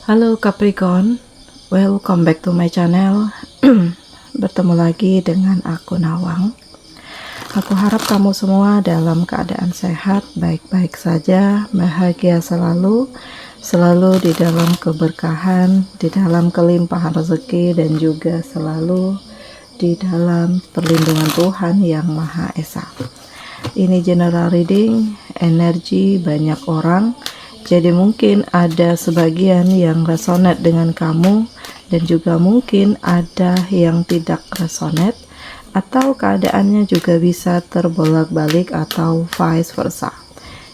Halo Capricorn, welcome back to my channel. Bertemu lagi dengan aku Nawang. Aku harap kamu semua dalam keadaan sehat, baik-baik saja, bahagia selalu, selalu di dalam keberkahan, di dalam kelimpahan rezeki, dan juga selalu di dalam perlindungan Tuhan Yang Maha Esa. Ini general reading, energi banyak orang. Jadi mungkin ada sebagian yang resonate dengan kamu dan juga mungkin ada yang tidak resonate, atau keadaannya juga bisa terbolak-balik atau vice versa.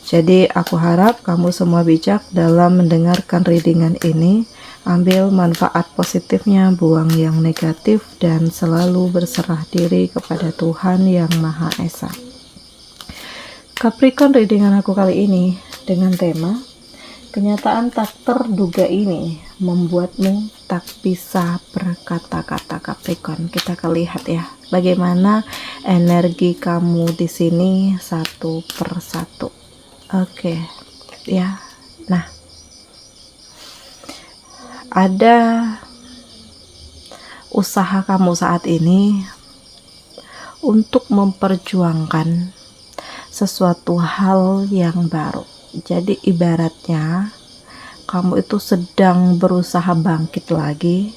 Jadi aku harap kamu semua bijak dalam mendengarkan readingan ini. Ambil manfaat positifnya, buang yang negatif, dan selalu berserah diri kepada Tuhan Yang Maha Esa. Capricorn, readingan aku kali ini dengan tema kenyataan tak terduga ini membuatmu tak bisa berkata-kata. Capricorn, kita akan lihat ya bagaimana energi kamu di sini satu persatu. Oke, ya. Nah, ada usaha kamu saat ini untuk memperjuangkan sesuatu hal yang baru. Jadi ibaratnya kamu itu sedang berusaha bangkit lagi,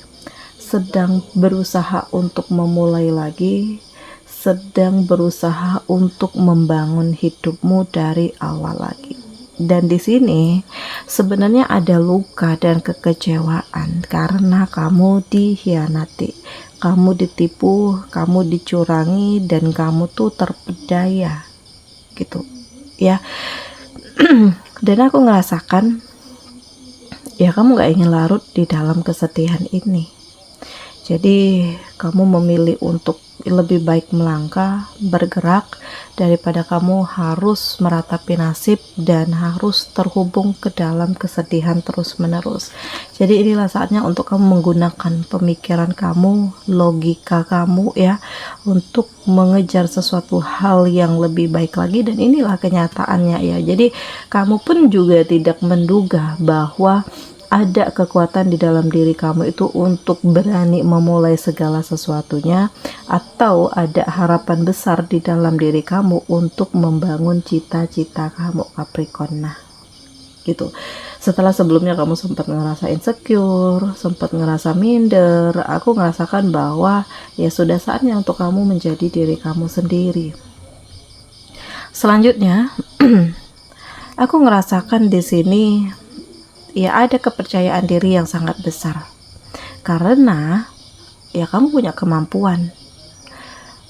sedang berusaha untuk memulai lagi, sedang berusaha untuk membangun hidupmu dari awal lagi. Dan di sini sebenarnya ada luka dan kekecewaan karena kamu dikhianati, kamu ditipu, kamu dicurangi, dan kamu tuh terpedaya gitu ya. Dan aku ngerasakan ya kamu gak ingin larut di dalam kesedihan ini. Jadi kamu memilih untuk lebih baik melangkah, bergerak, daripada kamu harus meratapi nasib dan harus terhubung ke dalam kesedihan terus menerus. Jadi inilah saatnya untuk kamu menggunakan pemikiran kamu, logika kamu ya, untuk mengejar sesuatu hal yang lebih baik lagi. Dan inilah kenyataannya ya. Jadi kamu pun juga tidak menduga bahwa ada kekuatan di dalam diri kamu itu untuk berani memulai segala sesuatunya, atau ada harapan besar di dalam diri kamu untuk membangun cita-cita kamu, Capricorn. Nah, gitu. Setelah sebelumnya kamu sempat ngerasa insecure, sempat ngerasa minder, aku ngerasakan bahwa ya sudah saatnya untuk kamu menjadi diri kamu sendiri. Selanjutnya, aku ngerasakan di sini ya ada kepercayaan diri yang sangat besar karena ya kamu punya kemampuan.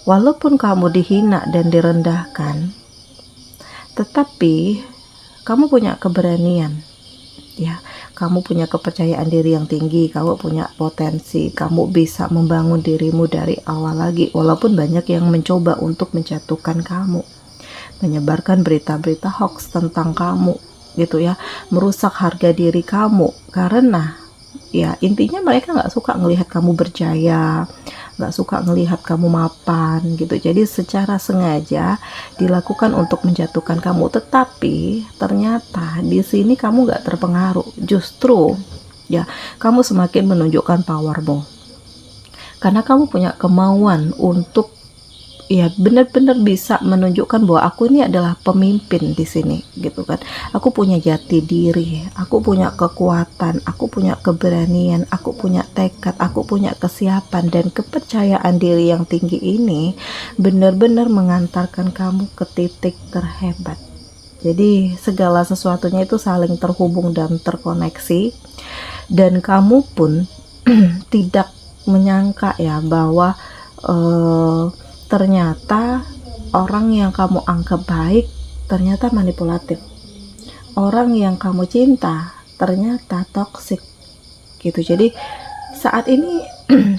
Walaupun kamu dihina dan direndahkan, tetapi kamu punya keberanian ya, kamu punya kepercayaan diri yang tinggi, kamu punya potensi, kamu bisa membangun dirimu dari awal lagi. Walaupun banyak yang mencoba untuk menjatuhkan kamu, menyebarkan berita-berita hoax tentang kamu gitu ya, merusak harga diri kamu, karena ya intinya mereka nggak suka ngelihat kamu berjaya, nggak suka ngelihat kamu mapan gitu. Jadi secara sengaja dilakukan untuk menjatuhkan kamu, tetapi ternyata di sini kamu nggak terpengaruh, justru ya kamu semakin menunjukkan powermu karena kamu punya kemauan untuk ya benar-benar bisa menunjukkan bahwa aku ini adalah pemimpin di sini gitu kan. Aku punya jati diri, aku punya kekuatan, aku punya keberanian, aku punya tekad, aku punya kesiapan, dan kepercayaan diri yang tinggi ini benar-benar mengantarkan kamu ke titik terhebat. Jadi segala sesuatunya itu saling terhubung dan terkoneksi, dan kamu pun tidak menyangka ya bahwa ternyata orang yang kamu anggap baik ternyata manipulatif. Orang yang kamu cinta ternyata toksik gitu. Jadi saat ini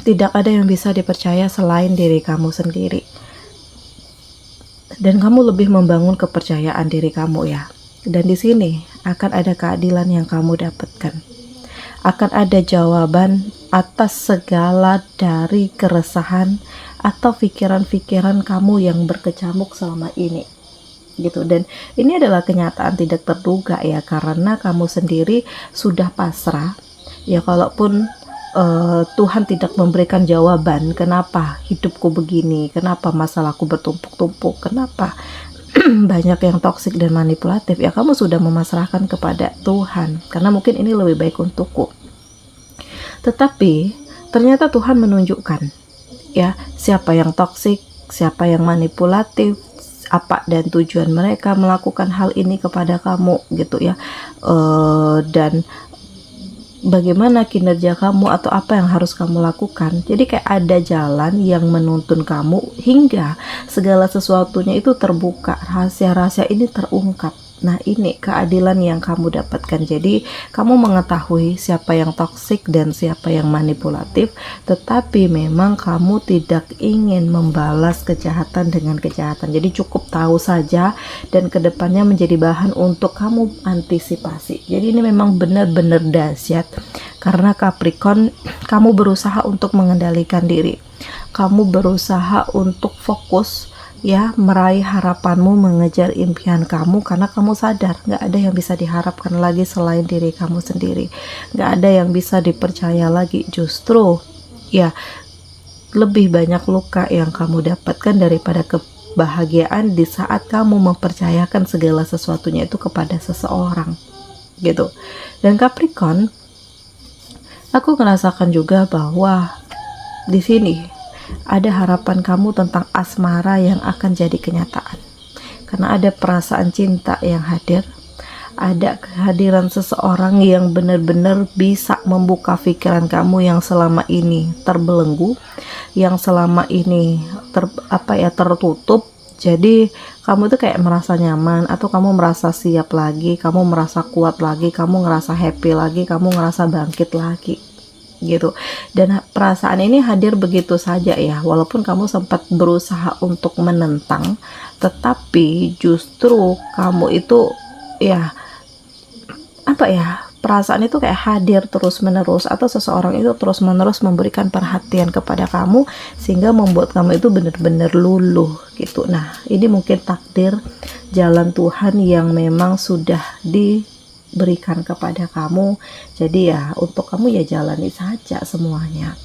tidak ada yang bisa dipercaya selain diri kamu sendiri. Dan kamu lebih membangun kepercayaan diri kamu ya. Dan di sini akan ada keadilan yang kamu dapatkan. Akan ada jawaban atas segala dari keresahan atau pikiran-pikiran kamu yang berkecamuk selama ini gitu. Dan ini adalah kenyataan tidak terduga ya, karena kamu sendiri sudah pasrah Ya kalaupun Tuhan tidak memberikan jawaban, kenapa hidupku begini, kenapa masalahku bertumpuk-tumpuk, kenapa banyak yang toksik dan manipulatif, ya kamu sudah memasrahkan kepada Tuhan, karena mungkin ini lebih baik untukku. Tetapi ternyata Tuhan menunjukkan ya siapa yang toksik, siapa yang manipulatif, apa dan tujuan mereka melakukan hal ini kepada kamu gitu ya. Dan bagaimana kinerja kamu atau apa yang harus kamu lakukan. Jadi kayak ada jalan yang menuntun kamu hingga segala sesuatunya itu terbuka, rahasia-rahasia ini terungkap. Nah, ini keadilan yang kamu dapatkan. Jadi kamu mengetahui siapa yang toksik dan siapa yang manipulatif, tetapi memang kamu tidak ingin membalas kejahatan dengan kejahatan. Jadi cukup tahu saja dan kedepannya menjadi bahan untuk kamu antisipasi. Jadi ini memang benar-benar dahsyat, karena Capricorn, kamu berusaha untuk mengendalikan diri, kamu berusaha untuk fokus ya, meraih harapanmu, mengejar impian kamu, karena kamu sadar gak ada yang bisa diharapkan lagi selain diri kamu sendiri, gak ada yang bisa dipercaya lagi. Justru ya lebih banyak luka yang kamu dapatkan daripada kebahagiaan di saat kamu mempercayakan segala sesuatunya itu kepada seseorang gitu. Dan Capricorn, aku merasakan juga bahwa di sini ada harapan kamu tentang asmara yang akan jadi kenyataan, karena ada perasaan cinta yang hadir, ada kehadiran seseorang yang benar-benar bisa membuka pikiran kamu yang selama ini terbelenggu, yang selama ini tertutup. Jadi kamu tuh kayak merasa nyaman, atau kamu merasa siap lagi, kamu merasa kuat lagi, kamu ngerasa happy lagi, kamu ngerasa bangkit lagi gitu. Dan perasaan ini hadir begitu saja ya, walaupun kamu sempat berusaha untuk menentang, tetapi justru kamu itu ya perasaan itu kayak hadir terus menerus, atau seseorang itu terus menerus memberikan perhatian kepada kamu sehingga membuat kamu itu benar-benar luluh gitu. Nah, ini mungkin takdir jalan Tuhan yang memang sudah diberikan kepada kamu. Jadi ya untuk kamu ya jalani saja semuanya.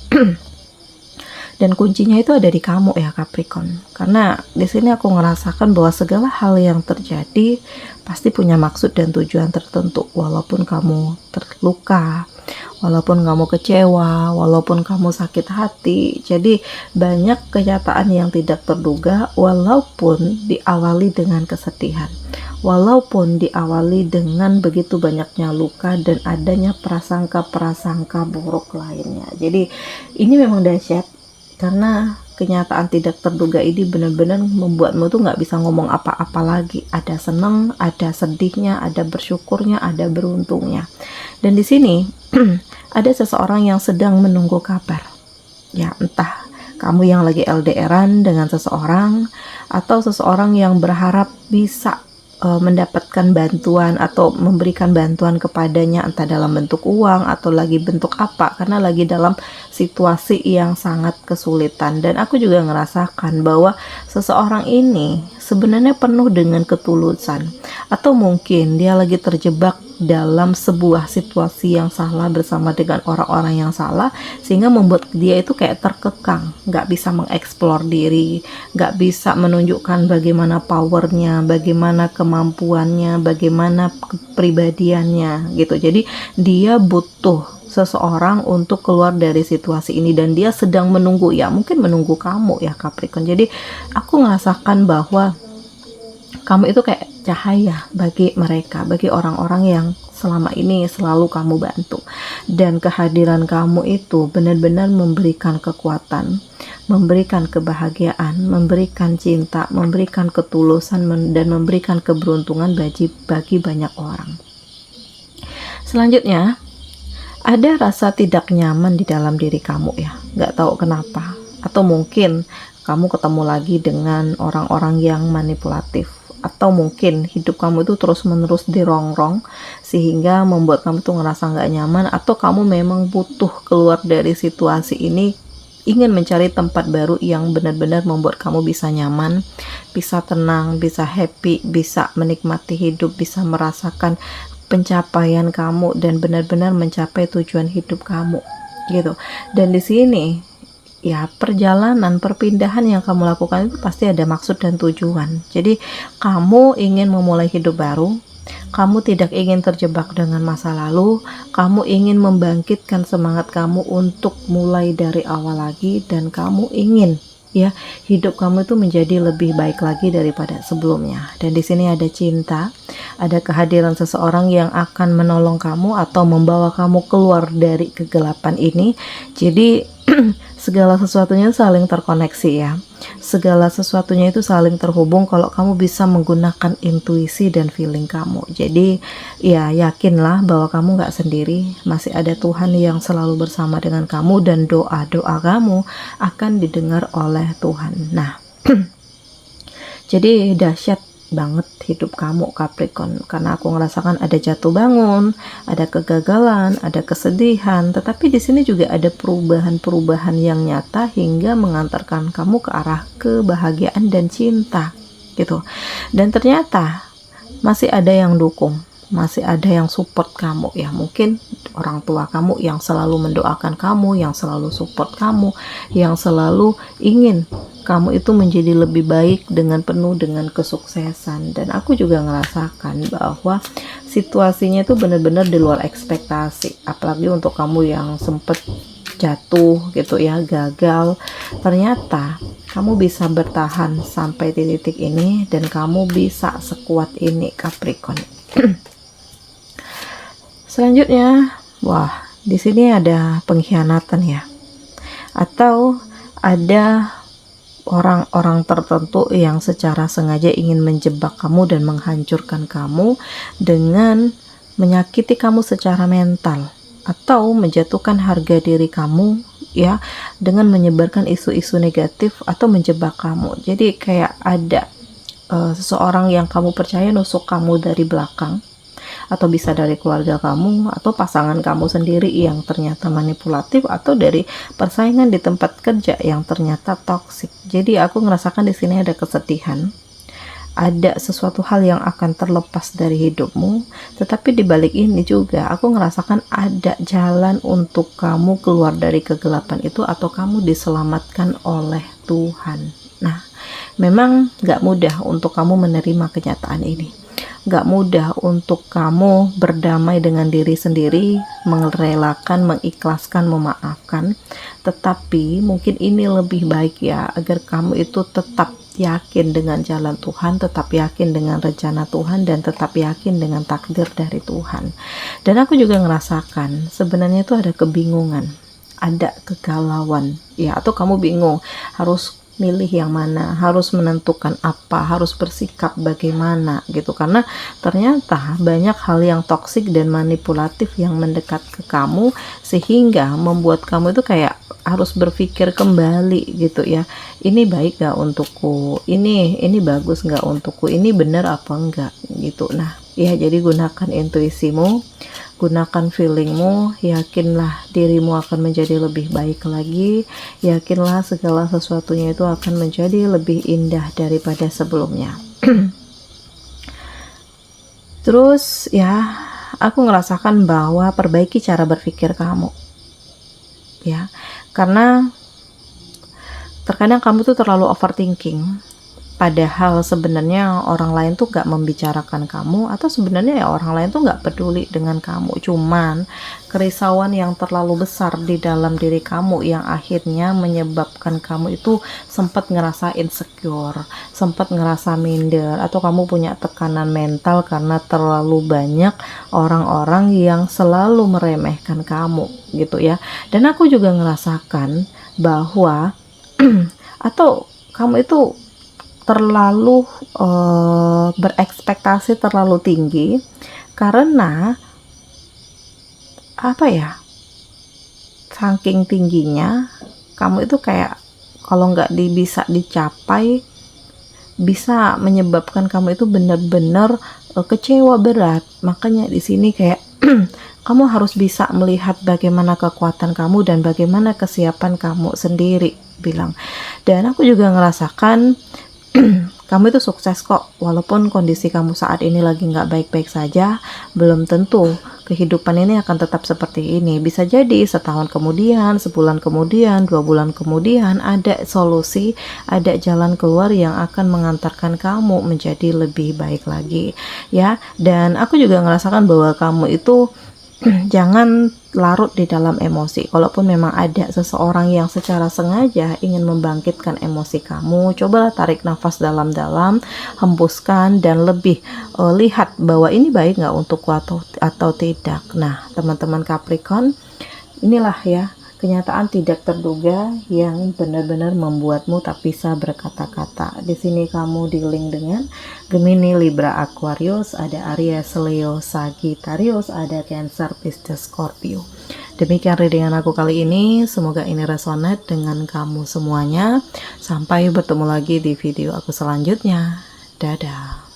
Dan kuncinya itu ada di kamu ya Capricorn. Karena di sini aku ngerasakan bahwa segala hal yang terjadi pasti punya maksud dan tujuan tertentu. Walaupun kamu terluka, walaupun kamu kecewa, walaupun kamu sakit hati. Jadi banyak kenyataan yang tidak terduga, walaupun diawali dengan kesedihan, walaupun diawali dengan begitu banyaknya luka dan adanya prasangka-prasangka buruk lainnya. Jadi ini memang dahsyat, karena kenyataan tidak terduga ini benar-benar membuatmu tuh nggak bisa ngomong apa-apa lagi. Ada seneng, ada sedihnya, ada bersyukurnya, ada beruntungnya. Dan di sini ada seseorang yang sedang menunggu kabar. Ya, entah kamu yang lagi LDRan dengan seseorang, atau seseorang yang berharap bisa mendapatkan bantuan atau memberikan bantuan kepadanya, entah dalam bentuk uang atau lagi bentuk apa, karena lagi dalam situasi yang sangat kesulitan. Dan aku juga ngerasakan bahwa seseorang ini sebenarnya penuh dengan ketulusan, atau mungkin dia lagi terjebak dalam sebuah situasi yang salah bersama dengan orang-orang yang salah, sehingga membuat dia itu kayak terkekang, nggak bisa mengeksplor diri, nggak bisa menunjukkan bagaimana powernya, bagaimana kemampuannya, bagaimana kepribadiannya gitu. Jadi dia butuh seseorang untuk keluar dari situasi ini, dan dia sedang menunggu, ya mungkin menunggu kamu ya Capricorn. Jadi aku ngerasakan bahwa kamu itu kayak cahaya bagi mereka, bagi orang-orang yang selama ini selalu kamu bantu. Dan kehadiran kamu itu benar-benar memberikan kekuatan, memberikan kebahagiaan, memberikan cinta, memberikan ketulusan, dan memberikan keberuntungan bagi banyak orang. Selanjutnya, ada rasa tidak nyaman di dalam diri kamu ya, nggak tahu kenapa. Atau mungkin kamu ketemu lagi dengan orang-orang yang manipulatif, atau mungkin hidup kamu itu terus-menerus dirongrong sehingga membuat kamu tuh ngerasa nggak nyaman, atau kamu memang butuh keluar dari situasi ini, ingin mencari tempat baru yang benar-benar membuat kamu bisa nyaman, bisa tenang, bisa happy, bisa menikmati hidup, bisa merasakan pencapaian kamu dan benar-benar mencapai tujuan hidup kamu gitu. Dan di sini ya perjalanan perpindahan yang kamu lakukan itu pasti ada maksud dan tujuan. Jadi kamu ingin memulai hidup baru, kamu tidak ingin terjebak dengan masa lalu, kamu ingin membangkitkan semangat kamu untuk mulai dari awal lagi, dan kamu ingin ya hidup kamu itu menjadi lebih baik lagi daripada sebelumnya. Dan di sini ada cinta, ada kehadiran seseorang yang akan menolong kamu atau membawa kamu keluar dari kegelapan ini. Jadi segala sesuatunya saling terkoneksi ya. Segala sesuatunya itu saling terhubung kalau kamu bisa menggunakan intuisi dan feeling kamu. Jadi ya yakinlah bahwa kamu gak sendiri, masih ada Tuhan yang selalu bersama dengan kamu, dan doa-doa kamu akan didengar oleh Tuhan. Nah jadi dahsyat banget hidup kamu Capricorn, karena aku ngerasakan ada jatuh bangun, ada kegagalan, ada kesedihan, tetapi di sini juga ada perubahan-perubahan yang nyata hingga mengantarkan kamu ke arah kebahagiaan dan cinta gitu. Dan ternyata masih ada yang dukung, masih ada yang support kamu ya. Mungkin orang tua kamu yang selalu mendoakan kamu, yang selalu support kamu, yang selalu ingin kamu itu menjadi lebih baik dengan penuh dengan kesuksesan. Dan aku juga ngerasakan bahwa situasinya itu benar-benar di luar ekspektasi, apalagi untuk kamu yang sempet jatuh gitu ya, gagal, ternyata kamu bisa bertahan sampai di titik ini, dan kamu bisa sekuat ini Capricorn. Selanjutnya, wah, di sini ada pengkhianatan ya, atau ada orang-orang tertentu yang secara sengaja ingin menjebak kamu dan menghancurkan kamu dengan menyakiti kamu secara mental, atau menjatuhkan harga diri kamu ya, dengan menyebarkan isu-isu negatif atau menjebak kamu. Jadi kayak ada seseorang yang kamu percaya nusuk kamu dari belakang, atau bisa dari keluarga kamu, atau pasangan kamu sendiri yang ternyata manipulatif, atau dari persaingan di tempat kerja yang ternyata toksik. Jadi aku ngerasakan di sini ada kesedihan, ada sesuatu hal yang akan terlepas dari hidupmu, tetapi di balik ini juga aku ngerasakan ada jalan untuk kamu keluar dari kegelapan itu, atau kamu diselamatkan oleh Tuhan. Nah, memang gak mudah untuk kamu menerima kenyataan ini. Gak mudah untuk kamu berdamai dengan diri sendiri, merelakan, mengikhlaskan, memaafkan. Tetapi mungkin ini lebih baik ya, agar kamu itu tetap yakin dengan jalan Tuhan, tetap yakin dengan rencana Tuhan, dan tetap yakin dengan takdir dari Tuhan. Dan aku juga ngerasakan sebenarnya itu ada kebingungan, ada kegalauan ya, atau kamu bingung harus milih yang mana, harus menentukan apa, harus bersikap bagaimana gitu, karena ternyata banyak hal yang toksik dan manipulatif yang mendekat ke kamu, sehingga membuat kamu itu kayak harus berpikir kembali gitu ya, ini baik gak untukku, ini bagus gak untukku, ini benar apa enggak gitu. Nah ya, jadi gunakan intuisimu, gunakan feelingmu, yakinlah dirimu akan menjadi lebih baik lagi, yakinlah segala sesuatunya itu akan menjadi lebih indah daripada sebelumnya. Terus ya, aku ngerasakan bahwa perbaiki cara berpikir kamu ya, karena terkadang kamu tuh terlalu overthinking, padahal sebenarnya orang lain tuh gak membicarakan kamu, atau sebenarnya ya orang lain tuh gak peduli dengan kamu, cuman kerisauan yang terlalu besar di dalam diri kamu yang akhirnya menyebabkan kamu itu sempat ngerasa insecure, sempat ngerasa minder, atau kamu punya tekanan mental karena terlalu banyak orang-orang yang selalu meremehkan kamu gitu ya. Dan aku juga ngerasakan bahwa atau kamu itu terlalu berekspektasi terlalu tinggi, karena apa ya, saking tingginya kamu itu kayak kalau nggak bisa dicapai bisa menyebabkan kamu itu benar-benar kecewa berat. Makanya di sini kayak kamu harus bisa melihat bagaimana kekuatan kamu dan bagaimana kesiapan kamu sendiri bilang. Dan aku juga ngerasakan Kamu itu sukses kok, walaupun kondisi kamu saat ini lagi nggak baik-baik saja, belum tentu kehidupan ini akan tetap seperti ini. Bisa jadi setahun kemudian, sebulan kemudian, 2 bulan kemudian ada solusi, ada jalan keluar yang akan mengantarkan kamu menjadi lebih baik lagi ya. Dan aku juga ngerasakan bahwa kamu itu jangan larut di dalam emosi. Kalaupun memang ada seseorang yang secara sengaja ingin membangkitkan emosi kamu, cobalah tarik nafas dalam-dalam, hembuskan, dan lebih lihat bahwa ini baik nggak untukku atau tidak. Nah, teman-teman Capricorn, inilah ya kenyataan tidak terduga yang benar-benar membuatmu tak bisa berkata-kata. Di sini kamu di-link dengan Gemini, Libra, Aquarius, ada Aries, Leo, Sagittarius, ada Cancer, Pisces, Scorpio. Demikian readingan aku kali ini, semoga ini resonate dengan kamu semuanya. Sampai bertemu lagi di video aku selanjutnya. Dadah.